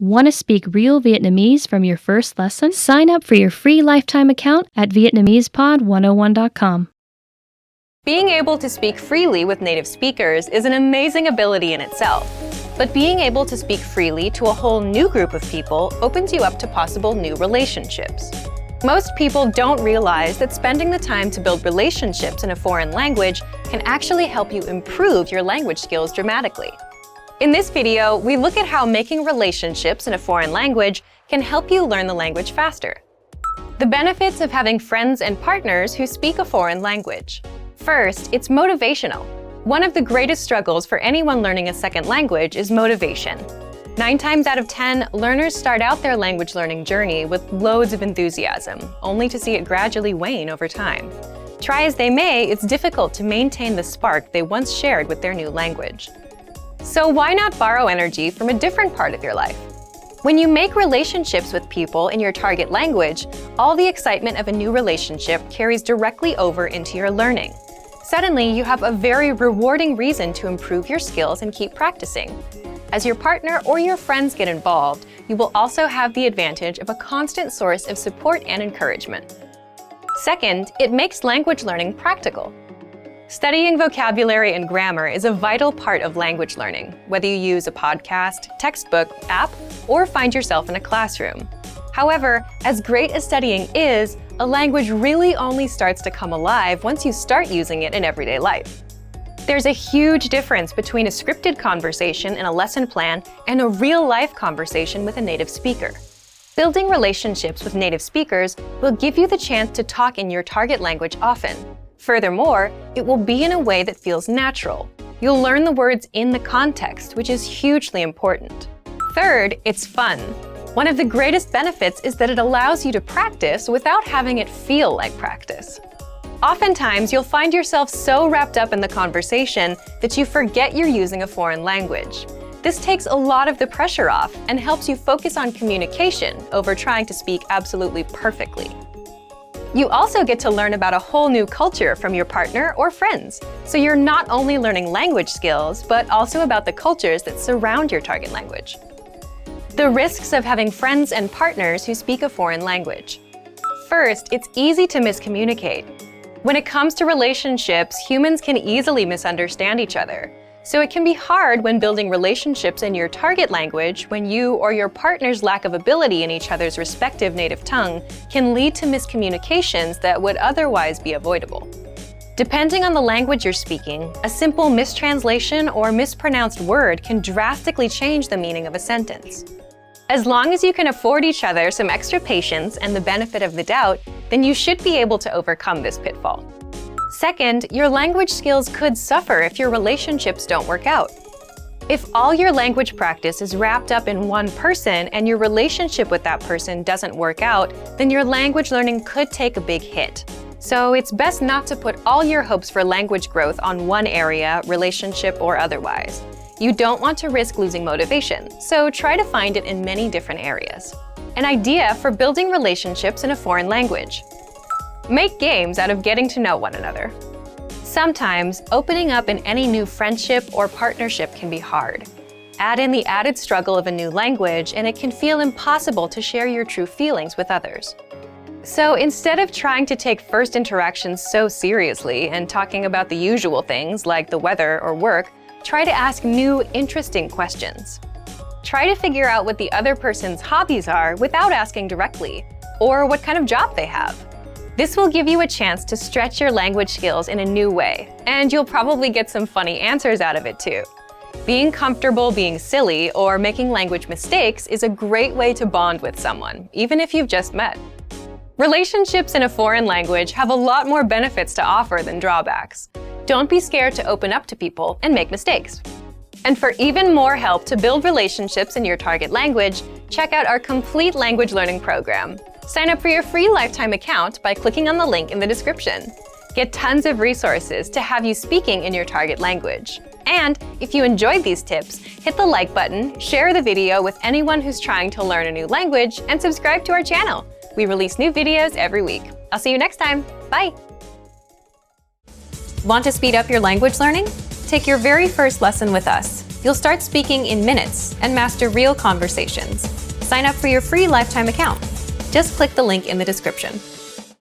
Want to speak real Vietnamese from your first lesson? Sign up for your free lifetime account at Vietnamesepod101.com. Being able to speak freely with native speakers is an amazing ability in itself. But being able to speak freely to a whole new group of people opens you up to possible new relationships. Most people don't realize that spending the time to build relationships in a foreign language can actually help you improve your language skills dramatically. In this video, we look at how making relationships in a foreign language can help you learn the language faster. The benefits of having friends and partners who speak a foreign language. First, it's motivational. One of the greatest struggles for anyone learning a second language is motivation. 9 times out of 10, learners start out their language learning journey with loads of enthusiasm, only to see it gradually wane over time. Try as they may, it's difficult to maintain the spark they once shared with their new language. So why not borrow energy from a different part of your life? When you make relationships with people in your target language, all the excitement of a new relationship carries directly over into your learning. Suddenly, you have a very rewarding reason to improve your skills and keep practicing. As your partner or your friends get involved, you will also have the advantage of a constant source of support and encouragement. Second, it makes language learning practical. Studying vocabulary and grammar is a vital part of language learning, whether you use a podcast, textbook, app, or find yourself in a classroom. However, as great as studying is, a language really only starts to come alive once you start using it in everyday life. There's a huge difference between a scripted conversation in a lesson plan and a real-life conversation with a native speaker. Building relationships with native speakers will give you the chance to talk in your target language often. Furthermore, it will be in a way that feels natural. You'll learn the words in the context, which is hugely important. Third, it's fun. One of the greatest benefits is that it allows you to practice without having it feel like practice. Oftentimes, you'll find yourself so wrapped up in the conversation that you forget you're using a foreign language. This takes a lot of the pressure off and helps you focus on communication over trying to speak absolutely perfectly. You also get to learn about a whole new culture from your partner or friends, so you're not only learning language skills, but also about the cultures that surround your target language. The risks of having friends and partners who speak a foreign language. First, it's easy to miscommunicate. When it comes to relationships, humans can easily misunderstand each other. So it can be hard when building relationships in your target language when you or your partner's lack of ability in each other's respective native tongue can lead to miscommunications that would otherwise be avoidable. Depending on the language you're speaking, a simple mistranslation or mispronounced word can drastically change the meaning of a sentence. As long as you can afford each other some extra patience and the benefit of the doubt, then you should be able to overcome this pitfall. Second, your language skills could suffer if your relationships don't work out. If all your language practice is wrapped up in one person and your relationship with that person doesn't work out, then your language learning could take a big hit. So it's best not to put all your hopes for language growth on one area, relationship or otherwise. You don't want to risk losing motivation, so try to find it in many different areas. An idea for building relationships in a foreign language. Make games out of getting to know one another. Sometimes, opening up in any new friendship or partnership can be hard. Add in the added struggle of a new language, and it can feel impossible to share your true feelings with others. So instead of trying to take first interactions so seriously and talking about the usual things like the weather or work, try to ask new, interesting questions. Try to figure out what the other person's hobbies are without asking directly, or what kind of job they have. This will give you a chance to stretch your language skills in a new way, and you'll probably get some funny answers out of it too. Being comfortable being silly or making language mistakes is a great way to bond with someone, even if you've just met. Relationships in a foreign language have a lot more benefits to offer than drawbacks. Don't be scared to open up to people and make mistakes. And for even more help to build relationships in your target language, check out our complete language learning program. Sign up for your free lifetime account by clicking on the link in the description. Get tons of resources to have you speaking in your target language. And if you enjoyed these tips, hit the like button, share the video with anyone who's trying to learn a new language, and subscribe to our channel. We release new videos every week. I'll see you next time. Bye! Want to speed up your language learning? Take your very first lesson with us. You'll start speaking in minutes and master real conversations. Sign up for your free lifetime account. Just click the link in the description.